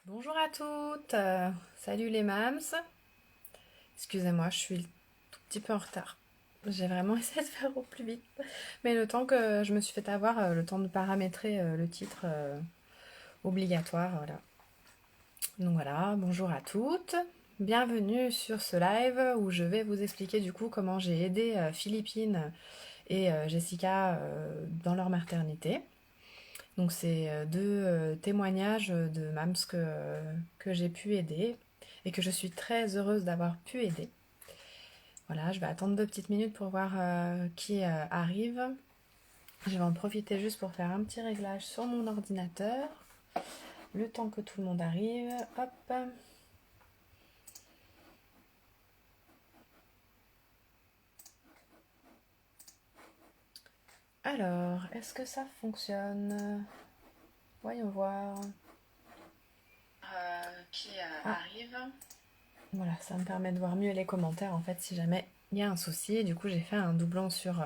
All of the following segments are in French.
Bonjour à toutes, salut les mams. Excusez-moi, je suis tout petit peu en retard. J'ai vraiment essayé de faire au plus vite. Mais le temps que je me suis fait avoir, le temps de paramétrer le titre obligatoire, voilà. Donc voilà, bonjour à toutes. Bienvenue sur ce live où je vais vous expliquer du coup comment j'ai aidé Philippine et Jessica dans leur maternité. Donc c'est deux témoignages de mams que j'ai pu aider et que je suis très heureuse d'avoir pu aider. Voilà, je vais attendre 2 petites minutes pour voir qui arrive. Je vais en profiter juste pour faire un petit réglage sur mon ordinateur. Le temps que tout le monde arrive. Hop. Alors, est-ce que ça fonctionne? Voyons voir. Qui arrive? Voilà, ça me permet de voir mieux les commentaires en fait si jamais il y a un souci. Et du coup, j'ai fait un doublon sur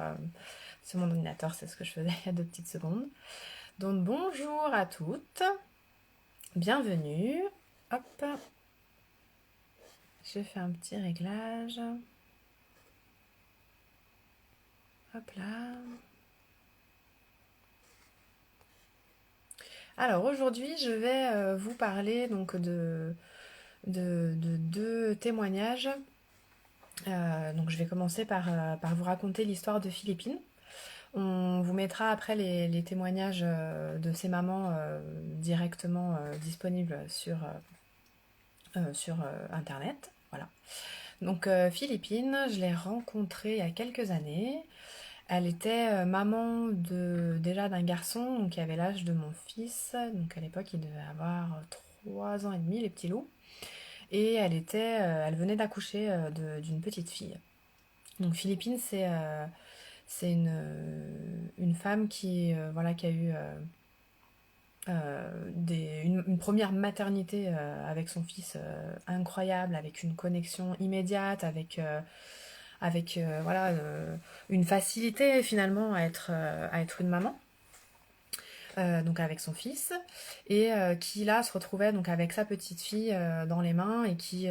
mon ordinateur, c'est ce que je faisais il y a 2 petites secondes. Donc bonjour à toutes, bienvenue. Hop, je fais un petit réglage. Hop là. Alors aujourd'hui, je vais vous parler donc de deux témoignages. Donc je vais commencer par vous raconter l'histoire de Philippine. On vous mettra après les témoignages de ces mamans directement disponibles sur Internet. Voilà. Donc Philippine, je l'ai rencontrée il y a quelques années. Elle était maman déjà d'un garçon donc, qui avait l'âge de mon fils. Donc à l'époque, il devait avoir 3 ans et demi, les petits loups. Et elle venait d'accoucher d'une petite fille. Donc Philippine, c'est une femme voilà, qui a eu une première maternité avec son fils incroyable, avec une connexion immédiate, avec voilà, une facilité finalement à être une maman. Donc avec son fils, et qui là se retrouvait donc avec sa petite fille dans les mains et qui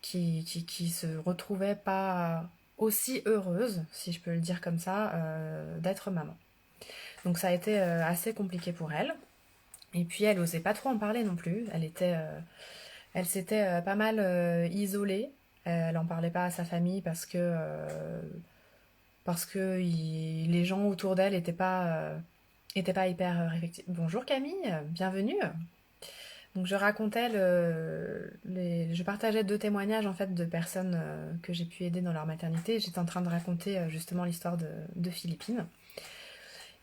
se retrouvait pas aussi heureuse, si je peux le dire comme ça, d'être maman. Donc ça a été assez compliqué pour elle. Et puis elle osait pas trop en parler non plus. Elle s'était pas mal isolée. Elle en parlait pas à sa famille parce que les gens autour d'elle étaient pas hyper réflectifs. Bonjour Camille, bienvenue. Donc je partageais 2 témoignages en fait de personnes que j'ai pu aider dans leur maternité. J'étais en train de raconter justement l'histoire de Philippine.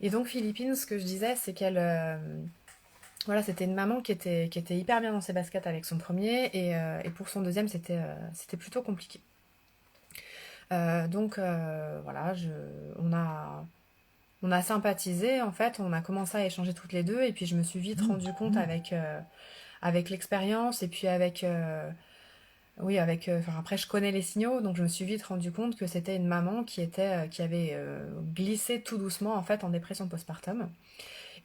Et donc Philippine, ce que je disais, c'est qu'elle, voilà, c'était une maman qui était hyper bien dans ses baskets avec son premier, et pour son deuxième, c'était plutôt compliqué. Donc voilà, on a sympathisé en fait, on a commencé à échanger toutes les deux, et puis je me suis vite rendu compte avec l'expérience et puis oui, enfin, après je connais les signaux, donc je me suis vite rendu compte que c'était une maman qui avait glissé tout doucement en fait en dépression postpartum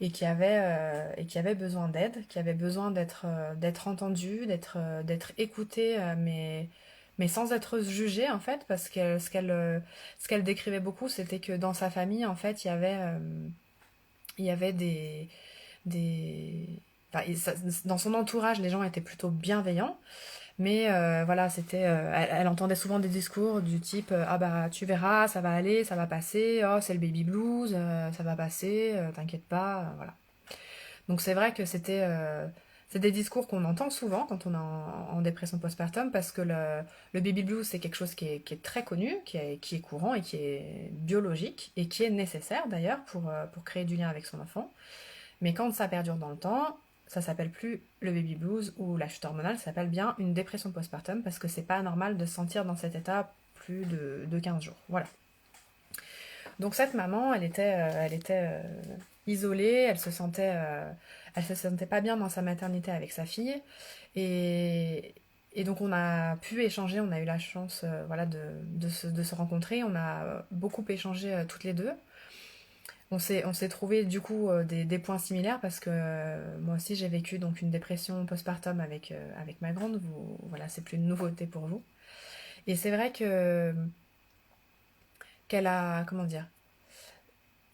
et qui avait besoin d'aide, qui avait besoin d'être entendue, d'être écoutée, mais sans être jugée en fait, parce que ce qu'elle décrivait beaucoup, c'était que dans sa famille en fait, il y avait des enfin, dans son entourage, les gens étaient plutôt bienveillants, mais voilà, elle entendait souvent des discours du type ah bah tu verras, ça va aller, ça va passer, oh c'est le baby blues, ça va passer, t'inquiète pas, voilà. Donc c'est vrai que c'est des discours qu'on entend souvent quand on est en dépression postpartum parce que le baby blues c'est quelque chose qui est très connu, qui est courant et qui est biologique et qui est nécessaire d'ailleurs pour créer du lien avec son enfant. Mais quand ça perdure dans le temps, ça s'appelle plus le baby blues ou la chute hormonale, ça s'appelle bien une dépression postpartum parce que c'est pas normal de se sentir dans cet état plus de 15 jours. Voilà. Donc cette maman, elle était isolée, elle se sentait pas bien dans sa maternité avec sa fille, et, et donc on a pu échanger, on a eu la chance, voilà, de se rencontrer, on a beaucoup échangé toutes les deux. On s'est trouvé du coup des points similaires parce que moi aussi j'ai vécu donc une dépression postpartum avec ma grande. Voilà, c'est plus une nouveauté pour vous. Et c'est vrai que qu'elle a, comment dire,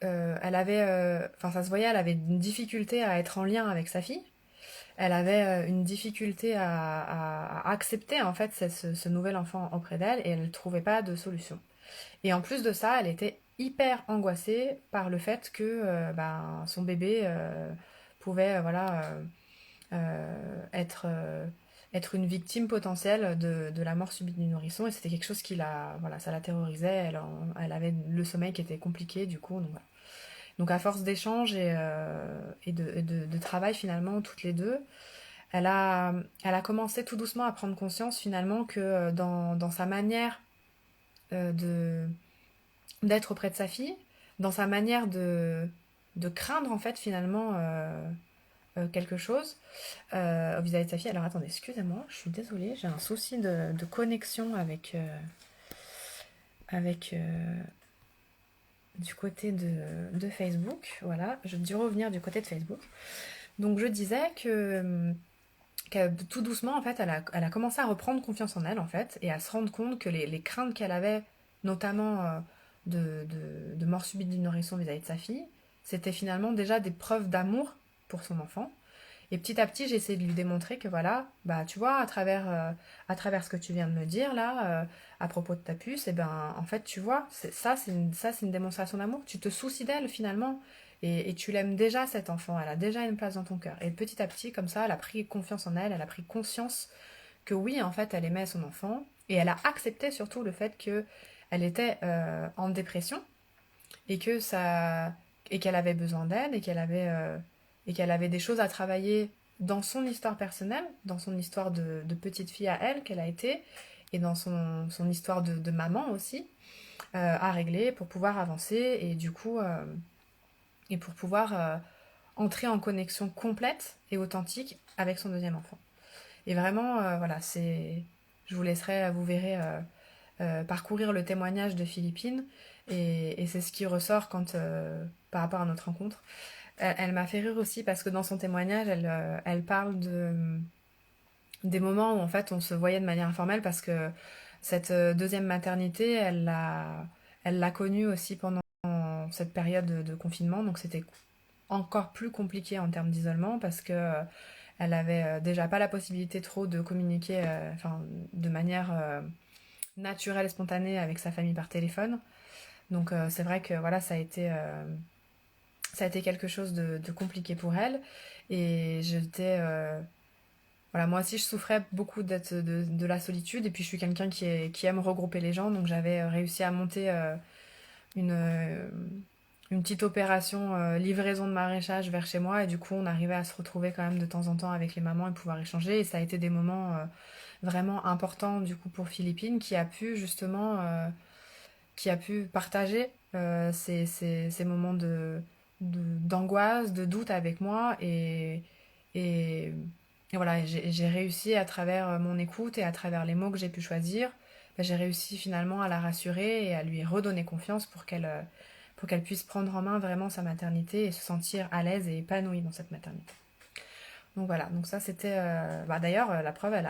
elle avait, enfin ça se voyait, elle avait une difficulté à être en lien avec sa fille. Elle avait une difficulté à accepter en fait ce nouvel enfant auprès d'elle et elle ne trouvait pas de solution. Et en plus de ça, elle était hyper angoissée par le fait que ben, son bébé pouvait voilà, être une victime potentielle de la mort subite du nourrisson et c'était quelque chose qui voilà, ça la terrorisait. Elle avait le sommeil qui était compliqué du coup. Donc, voilà. Donc à force d'échanges et de travail finalement toutes les deux, elle a, elle a commencé tout doucement à prendre conscience finalement que dans sa manière de d'être auprès de sa fille, dans sa manière de craindre en fait finalement quelque chose vis-à-vis de sa fille. Alors attendez, excusez-moi, je suis désolée, j'ai un souci de connexion avec du côté de Facebook. Voilà, je dû revenir du côté de Facebook. Donc je disais que tout doucement, en fait, elle a commencé à reprendre confiance en elle, en fait, et à se rendre compte que les craintes qu'elle avait, notamment de mort subite du nourrisson vis-à-vis de sa fille, c'était finalement déjà des preuves d'amour pour son enfant. Et petit à petit, j'ai essayé de lui démontrer que voilà, bah tu vois, à travers ce que tu viens de me dire là, à propos de ta puce, et ben en fait, tu vois, ça c'est une démonstration d'amour. Tu te soucies d'elle finalement, et tu l'aimes déjà cet enfant. Elle a déjà une place dans ton cœur. Et petit à petit, comme ça, elle a pris confiance en elle, elle a pris conscience que oui, en fait, elle aimait son enfant, et elle a accepté surtout le fait que elle était en dépression et que ça et qu'elle avait besoin d'aide et qu'elle avait des choses à travailler dans son histoire personnelle, dans son histoire de petite fille à elle qu'elle a été et dans son histoire de maman aussi à régler pour pouvoir avancer et du coup et pour pouvoir entrer en connexion complète et authentique avec son deuxième enfant. Et vraiment voilà, c'est je vous laisserai, vous verrez parcourir le témoignage de Philippine et c'est ce qui ressort par rapport à notre rencontre. Elle m'a fait rire aussi parce que dans son témoignage, elle parle des moments où en fait on se voyait de manière informelle parce que cette deuxième maternité, elle l'a connue aussi pendant cette période de confinement, donc c'était encore plus compliqué en termes d'isolement parce que elle avait déjà pas la possibilité trop de communiquer enfin, de manière naturelle et spontanée avec sa famille par téléphone. Donc c'est vrai que voilà, ça a été quelque chose de compliqué pour elle. Et j'étais. Voilà, moi aussi, je souffrais beaucoup de la solitude. Et puis, je suis quelqu'un qui aime regrouper les gens. Donc, j'avais réussi à monter une, euh, une petite opération livraison de maraîchage vers chez moi. Et du coup, on arrivait à se retrouver quand même de temps en temps avec les mamans et pouvoir échanger. Et ça a été des moments vraiment importants, du coup, pour Philippine, qui a pu partager ces moments d'angoisse, de doute avec moi. Et voilà, j'ai réussi à travers mon écoute et à travers les mots que j'ai pu choisir, bah, j'ai réussi finalement à la rassurer et à lui redonner confiance pour qu'elle puisse prendre en main vraiment sa maternité et se sentir à l'aise et épanouie dans cette maternité. Donc voilà, donc ça c'était... bah, d'ailleurs, la preuve, elle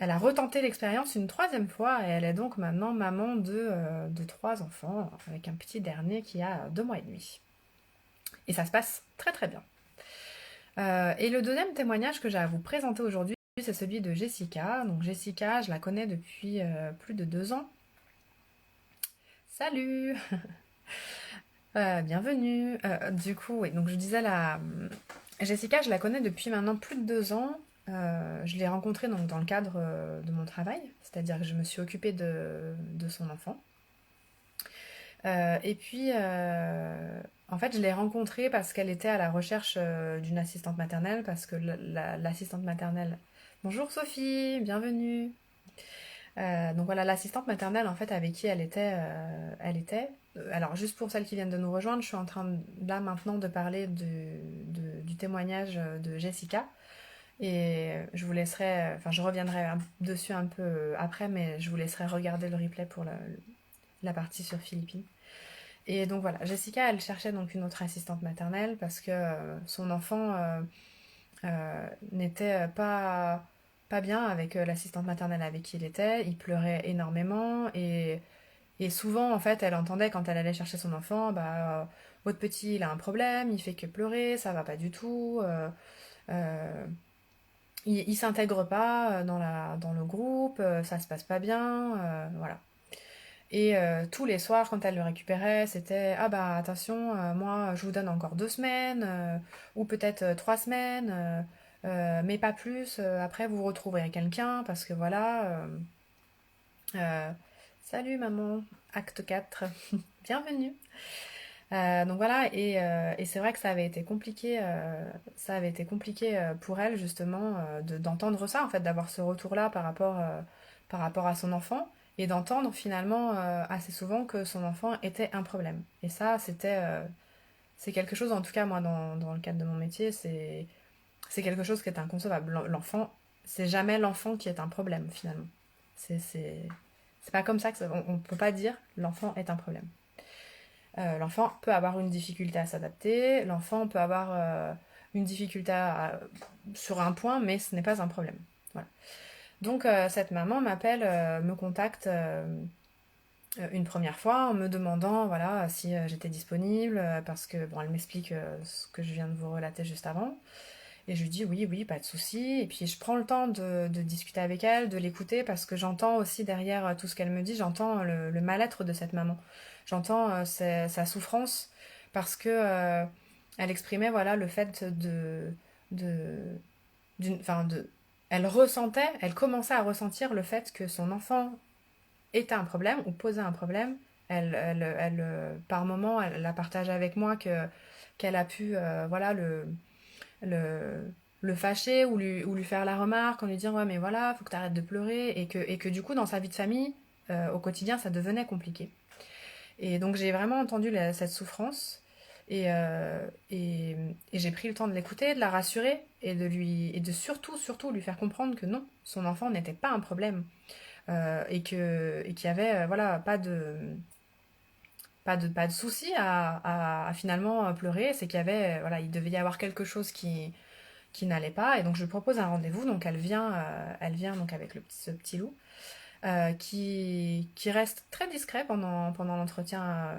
a retenté l'expérience une troisième fois et elle est donc maintenant maman de trois enfants, avec un petit dernier qui a 2 mois et demi. Et ça se passe très très bien. Et le deuxième témoignage que j'ai à vous présenter aujourd'hui, c'est celui de Jessica. Donc Jessica, je la connais depuis plus de 2 ans. Salut. Bienvenue. Du coup, oui, donc je disais Jessica, je la connais depuis maintenant plus de 2 ans. Je l'ai rencontrée donc, dans le cadre de mon travail, c'est-à-dire que je me suis occupée de son enfant. Et puis, en fait, je l'ai rencontrée parce qu'elle était à la recherche d'une assistante maternelle, parce que l'assistante maternelle... Bonjour Sophie, bienvenue. Donc voilà, l'assistante maternelle, en fait, avec qui elle était. Alors, juste pour celles qui viennent de nous rejoindre, je suis en train, là, maintenant, de parler du témoignage de Jessica. Et je vous laisserai, enfin, je reviendrai dessus un peu après, mais je vous laisserai regarder le replay pour la partie sur Philippines. Et donc voilà, Jessica, elle cherchait donc une autre assistante maternelle parce que son enfant n'était pas bien avec l'assistante maternelle avec qui il était. Il pleurait énormément et souvent, en fait, elle entendait quand elle allait chercher son enfant, votre petit, il a un problème, il fait que pleurer, ça va pas du tout, euh, il s'intègre pas dans le groupe, ça se passe pas bien, voilà. Et tous les soirs, quand elle le récupérait, c'était ah bah attention, moi je vous donne encore 2 semaines, ou peut-être 3 semaines, mais pas plus. Après vous retrouverez quelqu'un parce que voilà. Euh, Salut maman, acte 4, bienvenue. Donc voilà, et c'est vrai que ça avait été compliqué pour elle justement d'entendre ça, en fait, d'avoir ce retour-là par rapport à son enfant, et d'entendre finalement assez souvent que son enfant était un problème. Et ça, c'est quelque chose, en tout cas moi, dans le cadre de mon métier, c'est quelque chose qui est inconcevable. L'enfant, c'est jamais l'enfant qui est un problème finalement. C'est, c'est, c'est pas comme ça on peut pas dire l'enfant est un problème. L'enfant peut avoir une difficulté à s'adapter, l'enfant peut avoir une difficulté sur un point, mais ce n'est pas un problème. Voilà. Donc cette maman me contacte une première fois en me demandant voilà si j'étais disponible parce que bon elle m'explique ce que je viens de vous relater juste avant. Et je lui dis oui, oui, pas de souci. Et puis je prends le temps de discuter avec elle, de l'écouter, parce que j'entends aussi derrière tout ce qu'elle me dit, j'entends le mal-être de cette maman. J'entends sa souffrance, parce que elle exprimait voilà le fait de, enfin elle commençait à ressentir le fait que son enfant était un problème ou posait un problème. Par moment, elle la partage avec moi qu'elle a pu voilà le, le fâcher ou lui faire la remarque en lui disant ouais mais voilà faut que tu arrêtes de pleurer et que du coup dans sa vie de famille au quotidien ça devenait compliqué et donc j'ai vraiment entendu cette souffrance et j'ai pris le temps de l'écouter, de la rassurer et de surtout lui faire comprendre que non, son enfant n'était pas un problème et qu'il y avait voilà pas de souci à finalement pleurer, c'est qu'il y avait voilà il devait y avoir quelque chose qui n'allait pas. Et donc je lui propose un rendez-vous. Donc elle vient donc avec ce petit loup qui reste très discret pendant l'entretien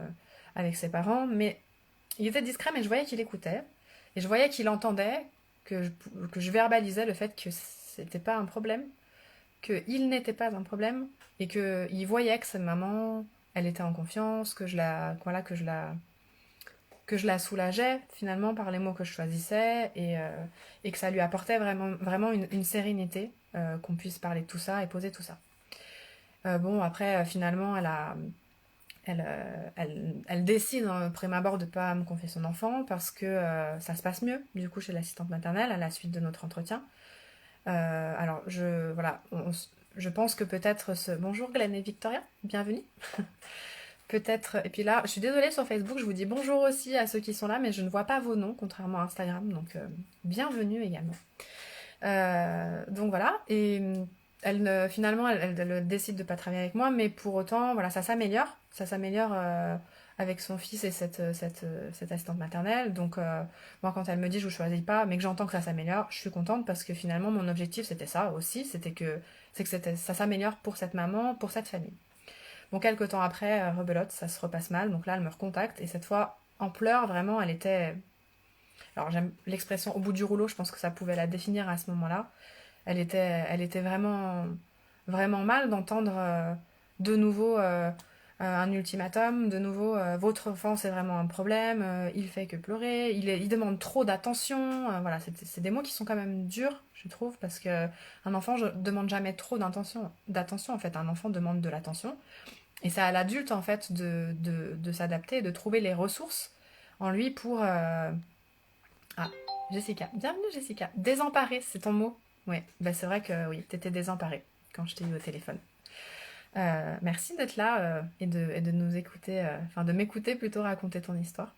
avec ses parents. Mais il était discret, mais je voyais qu'il écoutait. Et je voyais qu'il entendait, que je verbalisais le fait que c'était pas un problème, qu'il n'était pas un problème, et qu'il voyait que sa maman, elle était en confiance, voilà, que je la soulageais finalement par les mots que je choisissais et que ça lui apportait vraiment une sérénité qu'on puisse parler de tout ça et poser tout ça. Bon, après, finalement, elle décide en prime abord de ne pas me confier son enfant parce que ça se passe mieux, du coup, chez l'assistante maternelle à la suite de notre entretien. Alors, voilà, je pense que peut-être ce... Bonjour Glenn et Victoria, bienvenue. Peut-être. Et puis là, je suis désolée sur Facebook, je vous dis bonjour aussi à ceux qui sont là, mais je ne vois pas vos noms, contrairement à Instagram, donc bienvenue également. Donc voilà, et finalement, elle décide de ne pas travailler avec moi, mais pour autant, voilà, ça s'améliore avec son fils et cette assistante maternelle. Donc moi, quand elle me dit je ne choisis pas, mais que j'entends que ça s'améliore, je suis contente parce que finalement, mon objectif c'était ça aussi, c'est que ça s'améliore pour cette maman, pour cette famille. Bon, quelques temps après, rebelote, ça se repasse mal. Donc là, elle me recontacte. Et cette fois, en pleurs, vraiment, elle était... Alors j'aime l'expression au bout du rouleau, je pense que ça pouvait la définir à ce moment-là. Elle était vraiment mal d'entendre de nouveau un ultimatum, de nouveau votre enfant c'est vraiment un problème, il fait que pleurer, il demande trop d'attention, voilà, c'est des mots qui sont quand même durs, je trouve, parce que un enfant ne demande jamais trop d'attention, en fait, un enfant demande de l'attention. Et c'est à l'adulte, en fait, de s'adapter, de trouver les ressources en lui pour... Ah, Jessica. Bienvenue, Jessica. Désemparée, c'est ton mot. Oui, bah c'est vrai que oui, t'étais désemparée quand je t'ai eu au téléphone. Merci d'être là et de nous écouter, enfin de m'écouter plutôt raconter ton histoire.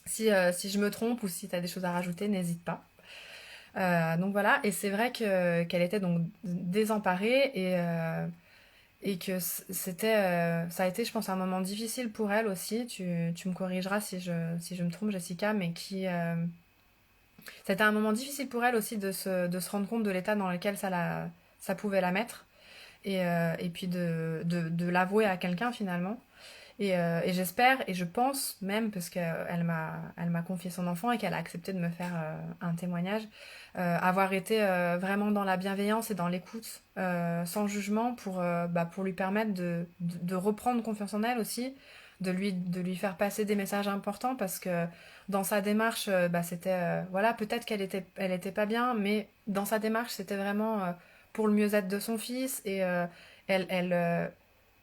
Si je me trompe ou si t'as des choses à rajouter, n'hésite pas. Donc voilà, et c'est vrai qu'elle était donc désemparée et que ça a été, je pense, un moment difficile pour elle aussi. Tu me corrigeras si je me trompe, Jessica, mais c'était un moment difficile pour elle aussi de se rendre compte de l'état dans lequel ça pouvait la mettre, et puis de l'avouer à quelqu'un finalement. Et j'espère, et je pense même, parce qu'elle m'a confié son enfant et qu'elle a accepté de me faire un témoignage, avoir été vraiment dans la bienveillance et dans l'écoute, sans jugement, pour lui permettre de reprendre confiance en elle aussi, de lui faire passer des messages importants, parce que dans sa démarche, c'était, voilà, peut-être elle était pas bien, mais dans sa démarche, c'était vraiment pour le mieux-être de son fils, elle,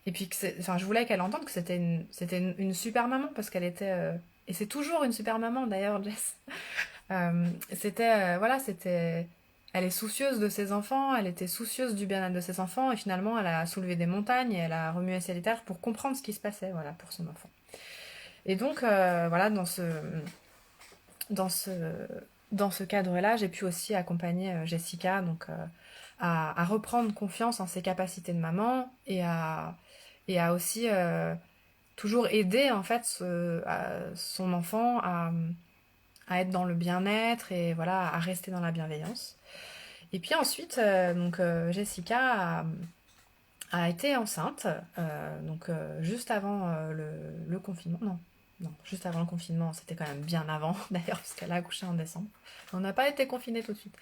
et puis enfin, je voulais qu'elle entende que c'était une super maman, parce qu'elle était, et c'est toujours une super maman d'ailleurs, Jess. Voilà, elle est soucieuse de ses enfants, elle était soucieuse du bien-être de ses enfants, et finalement elle a soulevé des montagnes et elle a remué ciel et terre pour comprendre ce qui se passait, voilà, pour son enfant. Et donc, voilà, dans ce, dans ce cadre-là, j'ai pu aussi accompagner Jessica, donc, à reprendre confiance en ses capacités de maman, et à aussi toujours aider en fait son enfant à être dans le bien-être, et voilà, à rester dans la bienveillance. Et puis ensuite, donc, Jessica a été enceinte, donc, juste avant le confinement. Non, non, juste avant le confinement, c'était quand même bien avant d'ailleurs, parce qu'elle a accouché en décembre. On n'a pas été confinés tout de suite.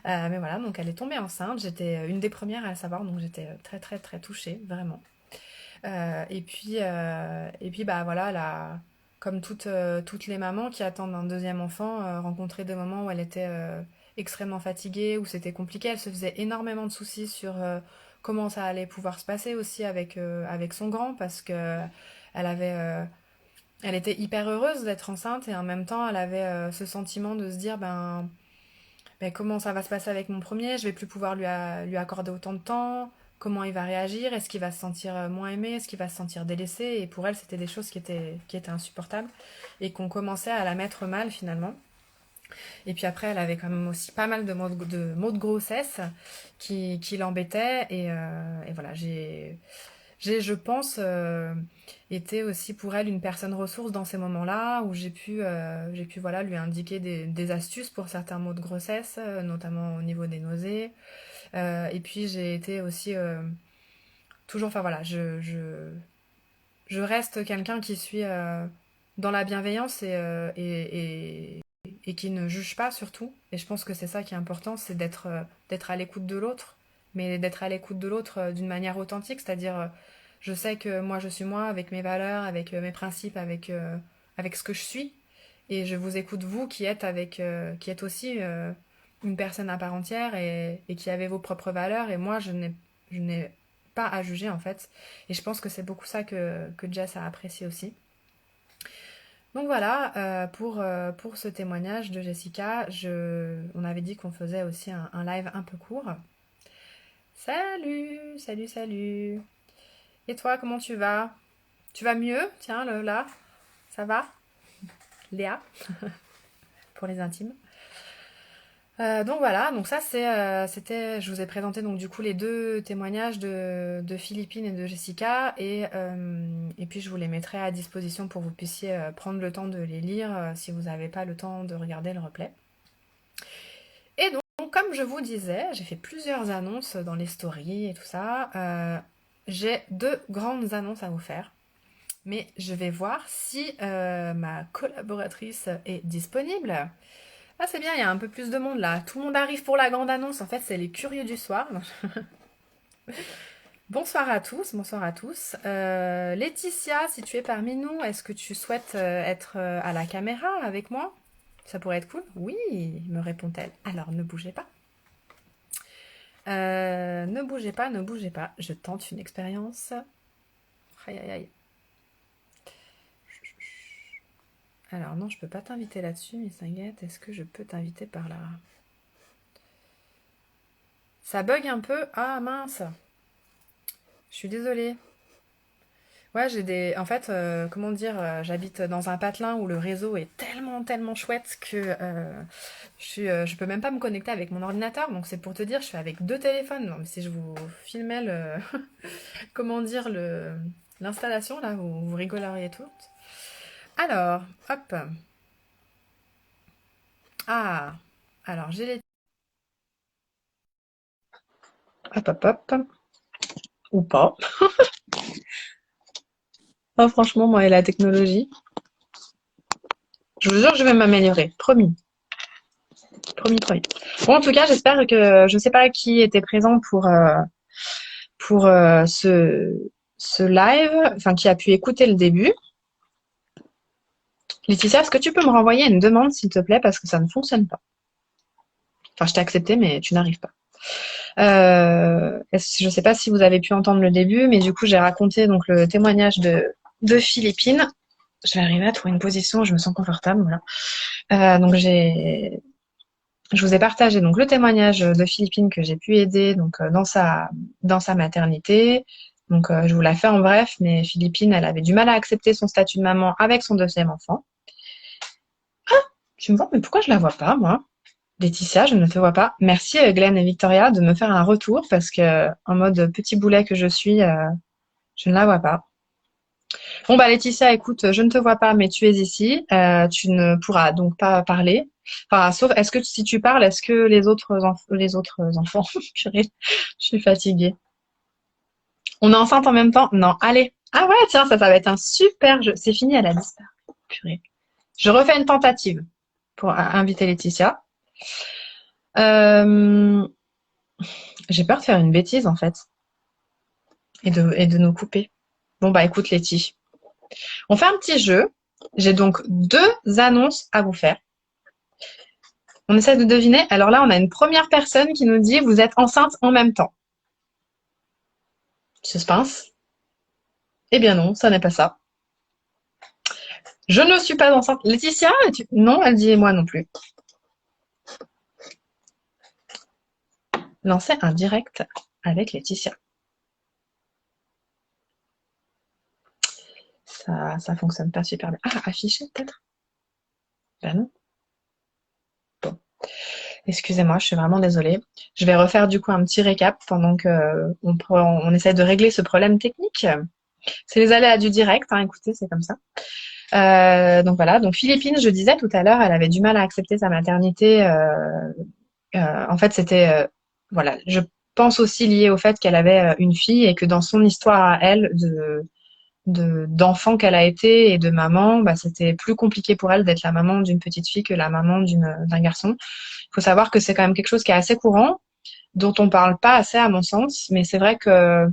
Mais voilà, donc elle est tombée enceinte. J'étais une des premières à le savoir, donc j'étais très très très touchée, vraiment. Et puis, bah voilà, comme toutes les mamans qui attendent un deuxième enfant, rencontrer des moments où elle était extrêmement fatiguée, où c'était compliqué. Elle se faisait énormément de soucis sur comment ça allait pouvoir se passer aussi avec son grand, parce que elle avait, elle était hyper heureuse d'être enceinte, et en même temps elle avait ce sentiment de se dire, ben, comment ça va se passer avec mon premier? Je vais plus pouvoir lui accorder autant de temps. Comment il va réagir? Est-ce qu'il va se sentir moins aimé? Est-ce qu'il va se sentir délaissé? Et pour elle, c'était des choses qui étaient insupportables, et qu'on commençait à la mettre mal finalement. Et puis après, elle avait quand même aussi pas mal de maux de grossesse qui l'embêtaient. Et voilà, je pense, été aussi pour elle une personne ressource dans ces moments-là, où j'ai pu voilà, lui indiquer des astuces pour certains maux de grossesse, notamment au niveau des nausées. Et puis j'ai été aussi toujours, enfin voilà, je reste quelqu'un qui suis dans la bienveillance, et qui ne juge pas surtout. Et je pense que c'est ça qui est important, c'est d'être à l'écoute de l'autre, mais d'être à l'écoute de l'autre d'une manière authentique, c'est-à-dire, je sais que moi je suis moi, avec mes valeurs, avec mes principes, avec ce que je suis, et je vous écoute vous qui êtes aussi une personne à part entière, et qui avez vos propres valeurs, et moi je n'ai pas à juger en fait. Et je pense que c'est beaucoup ça que Jess a apprécié aussi. Donc voilà, pour ce témoignage de Jessica, on avait dit qu'on faisait aussi un live un peu court. Salut, salut, salut. Et toi, comment tu vas? Tu vas mieux? Tiens, là, ça va? Léa, pour les intimes. Donc voilà, donc ça je vous ai présenté donc du coup les deux témoignages de Philippine et de Jessica, et puis je vous les mettrai à disposition pour que vous puissiez prendre le temps de les lire, si vous n'avez pas le temps de regarder le replay. Et donc, comme je vous disais, j'ai fait plusieurs annonces dans les stories et tout ça. J'ai deux grandes annonces à vous faire, mais je vais voir si ma collaboratrice est disponible. Ah, c'est bien, il y a un peu plus de monde là. Tout le monde arrive pour la grande annonce. En fait, c'est les curieux du soir. Bonsoir à tous, bonsoir à tous. Laetitia, si tu es parmi nous, est-ce que tu souhaites être à la caméra avec moi? Ça pourrait être cool. Oui, me répond-elle. Alors, ne bougez pas. Ne bougez pas, ne bougez pas. Je tente une expérience. Aïe, aïe, aïe. Alors non, je peux pas t'inviter là-dessus, mais Sanguette, est-ce que je peux t'inviter par là? Ça bug un peu. Ah mince. Je suis désolée. Ouais, En fait, comment dire, j'habite dans un patelin où le réseau est tellement, tellement chouette que je peux même pas me connecter avec mon ordinateur. Donc c'est pour te dire, je suis avec deux téléphones. Non, mais si je vous filmais comment dire, l'installation, là, vous rigoleriez toutes. Alors, hop. Ah, alors j'ai les... Hop, hop, hop. Ou pas. Oh, franchement, moi et la technologie, je vous jure que je vais m'améliorer. Promis, promis, promis. Bon, en tout cas, j'espère que... Je ne sais pas qui était présent pour ce live, enfin, qui a pu écouter le début. Laetitia, est-ce que tu peux me renvoyer une demande, s'il te plaît, parce que ça ne fonctionne pas. Enfin, je t'ai accepté, mais tu n'arrives pas. Je ne sais pas si vous avez pu entendre le début, mais du coup, j'ai raconté donc le témoignage de Philippine. Je vais arriver à trouver une position où je me sens confortable. Voilà. Donc je vous ai partagé donc le témoignage de Philippine que j'ai pu aider donc dans sa maternité. Donc je vous la fais en bref, mais Philippine, elle avait du mal à accepter son statut de maman avec son deuxième enfant. Tu me vois, mais pourquoi je la vois pas, moi? Laetitia, je ne te vois pas. Merci Glenn et Victoria de me faire un retour parce que en mode petit boulet que je suis, je ne la vois pas. Bon bah Laetitia, écoute, je ne te vois pas, mais tu es ici. Tu ne pourras donc pas parler. Enfin, sauf, est-ce que si tu parles, est-ce que les autres enfants, purée, je suis fatiguée. On est enceinte en même temps? Non, allez. Ah ouais, tiens, ça va être un super jeu. C'est fini, elle a disparu. Purée. Je refais une tentative pour inviter Laetitia. Euh, j'ai peur de faire une bêtise en fait et de nous couper. Bon bah écoute Letty, on fait un petit jeu. J'ai donc deux annonces à vous faire. On essaie de deviner. Alors là, on a une première personne qui nous dit vous êtes enceinte en même temps. Suspense. Eh bien non, ça n'est pas ça. Je ne suis pas enceinte. Laetitia, non, elle dit et moi non plus. Lancer un direct avec Laetitia. Ça fonctionne pas super bien. Ah, afficher peut-être? Ben non. Bon. Excusez-moi, je suis vraiment désolée. Je vais refaire du coup un petit récap pendant que on essaie de régler ce problème technique. C'est les aléas du direct, hein, écoutez, c'est comme ça. Donc voilà, donc Philippine, je disais tout à l'heure, elle avait du mal à accepter sa maternité. En fait, c'était, voilà, je pense aussi lié au fait qu'elle avait une fille et que dans son histoire à elle d'enfant qu'elle a été et de maman, bah, c'était plus compliqué pour elle d'être la maman d'une petite fille que la maman d'un garçon. Il faut savoir que c'est quand même quelque chose qui est assez courant, dont on parle pas assez à mon sens, mais c'est vrai que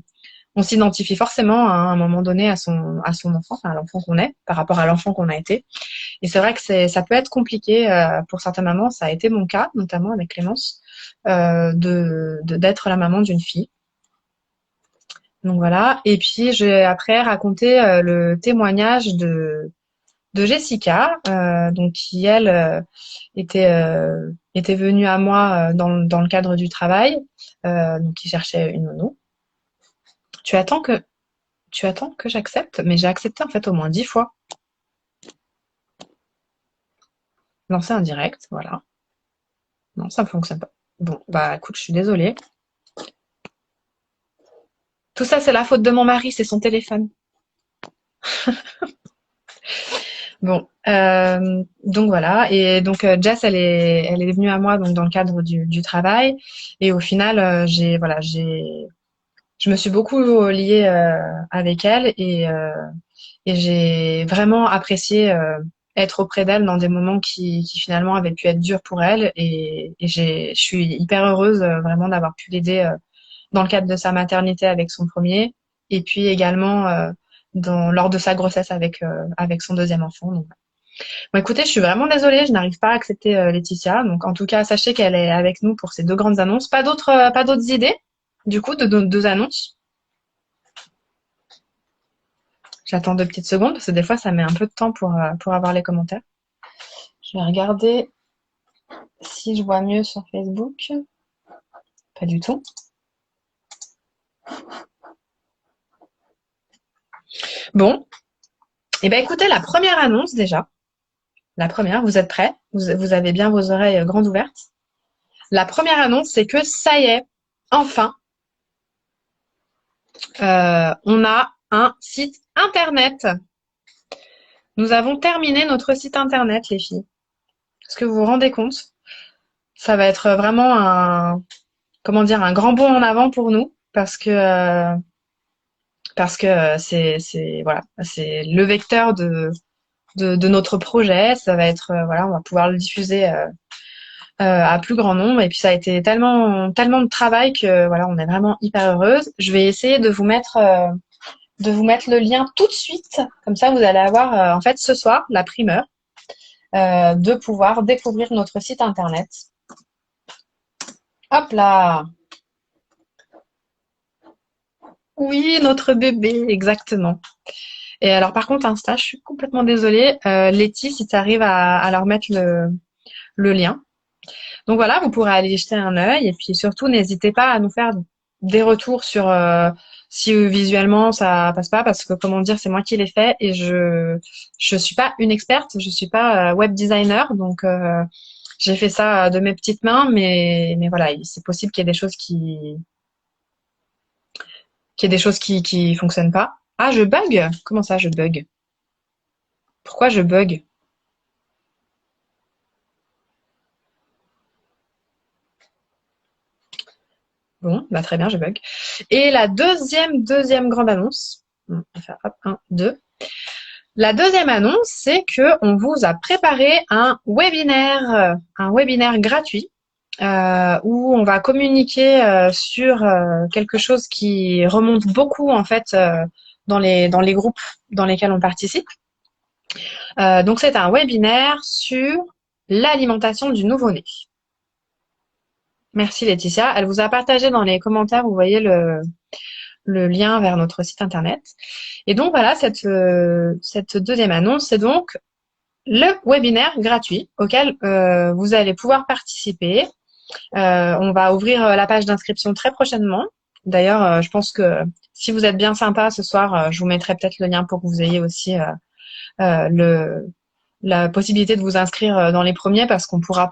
on s'identifie forcément à un moment donné à son enfant, enfin à l'enfant qu'on est, par rapport à l'enfant qu'on a été. Et c'est vrai que ça peut être compliqué pour certaines mamans. Ça a été mon cas, notamment avec Clémence, d'être la maman d'une fille. Donc voilà. Et puis j'ai après raconté le témoignage de Jessica, donc qui elle était venue à moi dans le cadre du travail, donc qui cherchait une nounou. Tu attends que Tu attends que j'accepte? Mais j'ai accepté en fait au moins 10 fois. Lancer un direct, voilà. Non, ça ne fonctionne pas. Bon, bah écoute, je suis désolée. Tout ça, c'est la faute de mon mari, c'est son téléphone. Bon, donc voilà. Et donc Jess, elle est venue à moi donc dans le cadre du travail. Et au final, je me suis beaucoup liée avec elle et j'ai vraiment apprécié être auprès d'elle dans des moments qui finalement avaient pu être durs pour elle. Et je suis hyper heureuse vraiment d'avoir pu l'aider dans le cadre de sa maternité avec son premier, et puis également lors de sa grossesse avec son deuxième enfant. Donc, bon, écoutez, je suis vraiment désolée, je n'arrive pas à accepter Laetitia. Donc, en tout cas, sachez qu'elle est avec nous pour ces deux grandes annonces. Pas d'autres idées, du coup, de deux annonces. J'attends 2 petites secondes parce que des fois, ça met un peu de temps pour avoir les commentaires. Je vais regarder si je vois mieux sur Facebook. Pas du tout. Bon, et ben écoutez, la première annonce déjà. La première, vous êtes prêts? Vous avez bien vos oreilles grandes ouvertes? La première annonce, c'est que ça y est, enfin, On a un site internet. Nous avons terminé notre site internet, les filles. Est-ce que vous vous rendez compte? Ça va être vraiment comment dire, un grand bond en avant pour nous parce que voilà, c'est le vecteur de notre projet. Ça va être, voilà, on va pouvoir le diffuser à plus grand nombre. Et puis ça a été tellement, tellement de travail que voilà, on est vraiment hyper heureuse. Je vais essayer de vous mettre le lien tout de suite. Comme ça, vous allez avoir en fait ce soir la primeur de pouvoir découvrir notre site internet. Hop là! Oui, notre bébé, exactement. Et alors par contre, Insta, je suis complètement désolée. Letty, si tu arrives à leur mettre le lien. Donc voilà, vous pourrez aller y jeter un œil. Et puis surtout, n'hésitez pas à nous faire des retours sur si visuellement ça passe pas, parce que comment dire, c'est moi qui l'ai fait et je suis pas une experte, je suis pas web designer, donc j'ai fait ça de mes petites mains, mais voilà, c'est possible qu'il y ait des choses qui fonctionnent pas. Ah, je bug? Comment ça, je bug? Pourquoi je bug? Bon, bah très bien, je bug. Et la deuxième grande annonce, on va faire hop, 1, 2. La deuxième annonce, c'est que on vous a préparé un webinaire gratuit où on va communiquer sur quelque chose qui remonte beaucoup en fait dans les groupes dans lesquels on participe. Donc c'est un webinaire sur l'alimentation du nouveau-né. Merci Laetitia. Elle vous a partagé dans les commentaires, vous voyez le lien vers notre site internet. Et donc voilà, cette deuxième annonce, c'est donc le webinaire gratuit auquel vous allez pouvoir participer. On va ouvrir la page d'inscription très prochainement. D'ailleurs, je pense que si vous êtes bien sympa ce soir, je vous mettrai peut-être le lien pour que vous ayez aussi la possibilité de vous inscrire dans les premiers, parce on pourra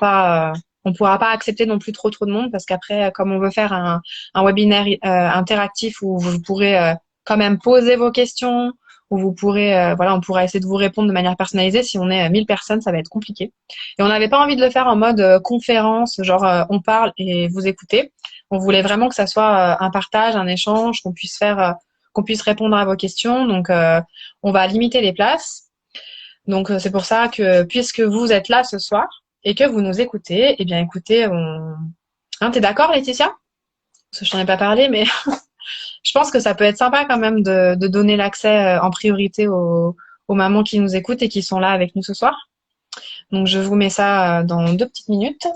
pas accepter non plus trop de monde, parce qu'après, comme on veut faire un webinaire interactif où vous pourrez quand même poser vos questions, où vous pourrez, voilà, on pourra essayer de vous répondre de manière personnalisée. Si on est 1000 personnes, ça va être compliqué. Et on n'avait pas envie de le faire en mode conférence, genre on parle et vous écoutez. On voulait vraiment que ça soit un partage, un échange, qu'on puisse répondre à vos questions. Donc, on va limiter les places. Donc c'est pour ça que puisque vous êtes là ce soir et que vous nous écoutez, eh bien écoutez, Hein, t'es d'accord Laetitia? Parce que je t'en ai pas parlé, mais je pense que ça peut être sympa quand même de donner l'accès en priorité aux mamans qui nous écoutent et qui sont là avec nous ce soir. Donc je vous mets ça dans 2 petites minutes.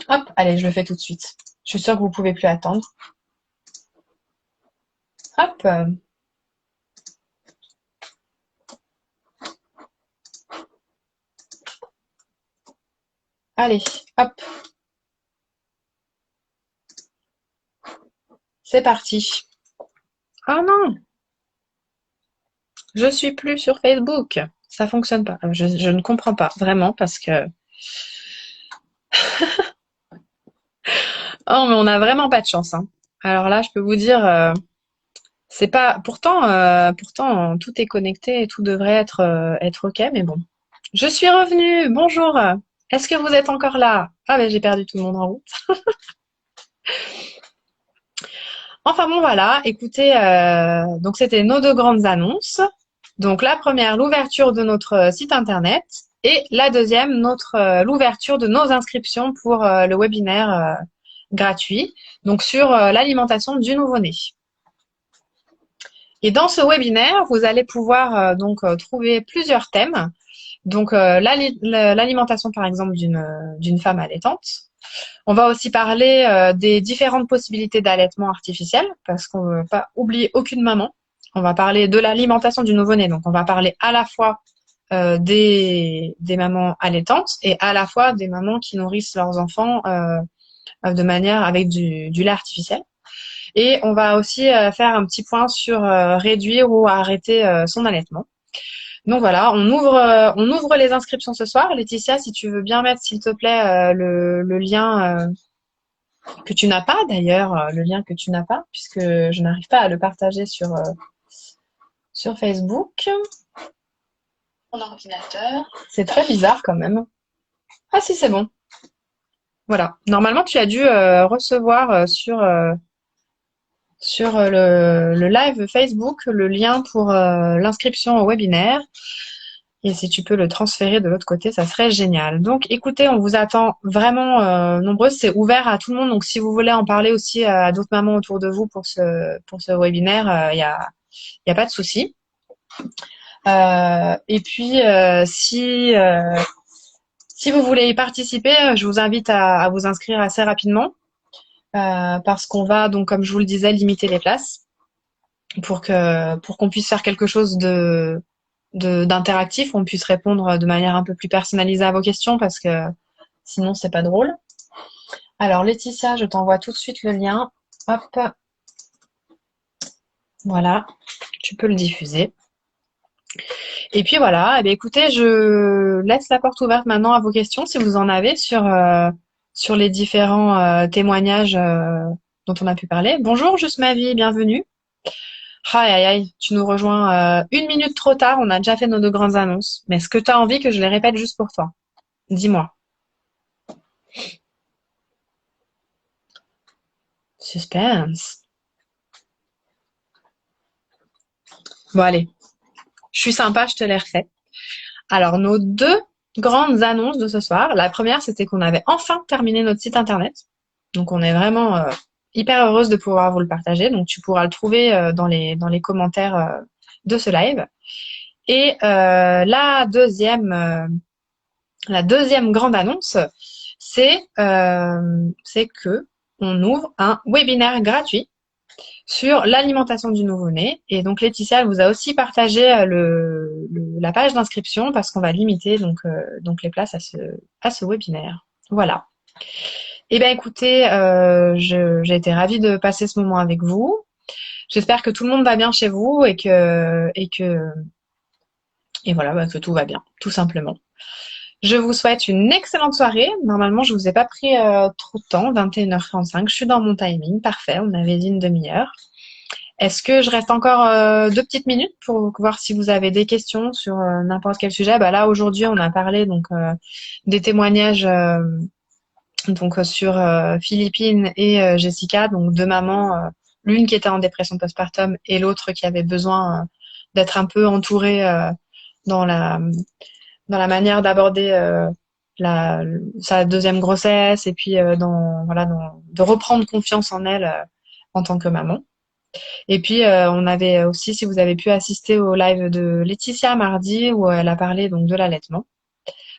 Hop, allez, je le fais tout de suite. Je suis sûre que vous pouvez plus attendre. Hop. Allez, hop. C'est parti. Ah non, je suis plus sur Facebook. Ça fonctionne pas. Je ne comprends pas vraiment parce que oh, mais on n'a vraiment pas de chance, hein. Alors là, je peux vous dire, c'est pas. Pourtant, tout est connecté et tout devrait être ok, mais bon. Je suis revenue. Bonjour. Est-ce que vous êtes encore là? Ah ben j'ai perdu tout le monde en route. Enfin bon voilà. Écoutez, donc c'était nos 2 grandes annonces. Donc la première, l'ouverture de notre site internet, et la deuxième, l'ouverture de nos inscriptions pour le webinaire gratuit, donc sur l'alimentation du nouveau-né. Et dans ce webinaire, vous allez pouvoir trouver plusieurs thèmes. Donc l'alimentation par exemple d'une femme allaitante. On va aussi parler des différentes possibilités d'allaitement artificiel, parce qu'on ne veut pas oublier aucune maman. On va parler de l'alimentation du nouveau-né, donc on va parler à la fois des mamans allaitantes et à la fois des mamans qui nourrissent leurs enfants de manière avec du lait artificiel. Et on va aussi faire un petit point sur réduire ou arrêter son allaitement. Donc voilà, on ouvre les inscriptions ce soir. Laetitia, si tu veux bien mettre, s'il te plaît, le lien que tu n'as pas d'ailleurs, le lien que tu n'as pas, puisque je n'arrive pas à le partager sur Facebook. Mon ordinateur. C'est très bizarre quand même. Ah si, c'est bon. Voilà. Normalement, tu as dû recevoir sur le live Facebook le lien pour l'inscription au webinaire. Et si tu peux le transférer de l'autre côté, ça serait génial. Donc, écoutez, on vous attend vraiment nombreuses. C'est ouvert à tout le monde. Donc, si vous voulez en parler aussi à d'autres mamans autour de vous pour ce webinaire, il y a pas de souci. Et puis, si vous voulez y participer, je vous invite à vous inscrire assez rapidement parce qu'on va, donc, comme je vous le disais, limiter les places pour qu'on puisse faire quelque chose d'interactif, on puisse répondre de manière un peu plus personnalisée à vos questions parce que sinon c'est pas drôle. Alors Laetitia, je t'envoie tout de suite le lien. Hop, voilà, tu peux le diffuser. Et puis voilà, eh bien, écoutez, je laisse la porte ouverte maintenant à vos questions si vous en avez sur les différents témoignages dont on a pu parler. Bonjour, Juste ma vie, bienvenue. Aïe, aïe, aïe, tu nous rejoins 1 minute trop tard, on a déjà fait nos 2 grandes annonces. Mais est-ce que tu as envie que je les répète juste pour toi? Dis-moi. Suspense. Bon, allez, je suis sympa, je te les refais. Alors, nos 2 grandes annonces de ce soir. La première, c'était qu'on avait enfin terminé notre site internet. Donc, on est vraiment hyper heureuse de pouvoir vous le partager. Donc, tu pourras le trouver dans les commentaires de ce live. Et la deuxième grande annonce, c'est que on ouvre un webinaire gratuit sur l'alimentation du nouveau-né. Et donc Laetitia elle vous a aussi partagé la page d'inscription parce qu'on va limiter donc les places à ce webinaire. Voilà. Eh bien écoutez, j'ai été ravie de passer ce moment avec vous. J'espère que tout le monde va bien chez vous et voilà, que tout va bien, tout simplement. Je vous souhaite une excellente soirée. Normalement, je vous ai pas pris trop de temps, 21h35. Je suis dans mon timing, parfait. On avait dit une demi-heure. Est-ce que je reste encore 2 petites minutes pour voir si vous avez des questions sur n'importe quel sujet? Bah là, aujourd'hui, on a parlé donc des témoignages sur Philippine et Jessica, donc 2 mamans, l'une qui était en dépression postpartum et l'autre qui avait besoin d'être un peu entourée dans la dans la manière d'aborder sa deuxième grossesse et puis de reprendre confiance en elle en tant que maman. Et puis on avait aussi, si vous avez pu assister au live de Laetitia mardi où elle a parlé donc de l'allaitement.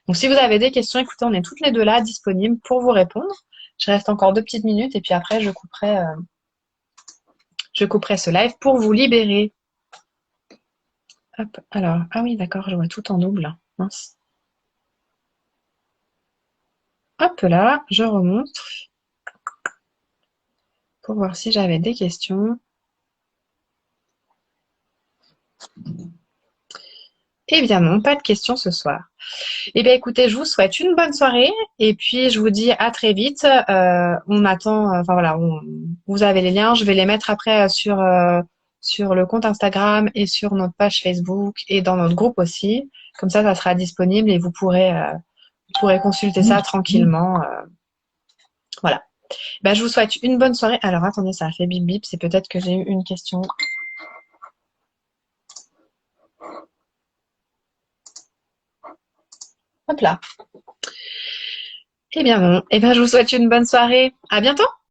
Donc si vous avez des questions, écoutez, on est toutes les 2 là disponibles pour vous répondre. Je reste encore 2 petites minutes et puis après je couperai ce live pour vous libérer. Hop, alors, ah oui, d'accord, je vois tout en double. Mince. Hop là, je remonte pour voir si j'avais des questions. Évidemment, pas de questions ce soir. Eh bien, écoutez, je vous souhaite une bonne soirée et puis je vous dis à très vite. On attend, enfin voilà, vous avez les liens. Je vais les mettre après sur le compte Instagram et sur notre page Facebook et dans notre groupe aussi. Comme ça sera disponible et vous pourrez consulter ça tranquillement. Voilà. Ben, je vous souhaite une bonne soirée. Alors, attendez, ça a fait bip bip. C'est peut-être que j'ai eu une question. Hop là. Eh bien bon, je vous souhaite une bonne soirée. À bientôt!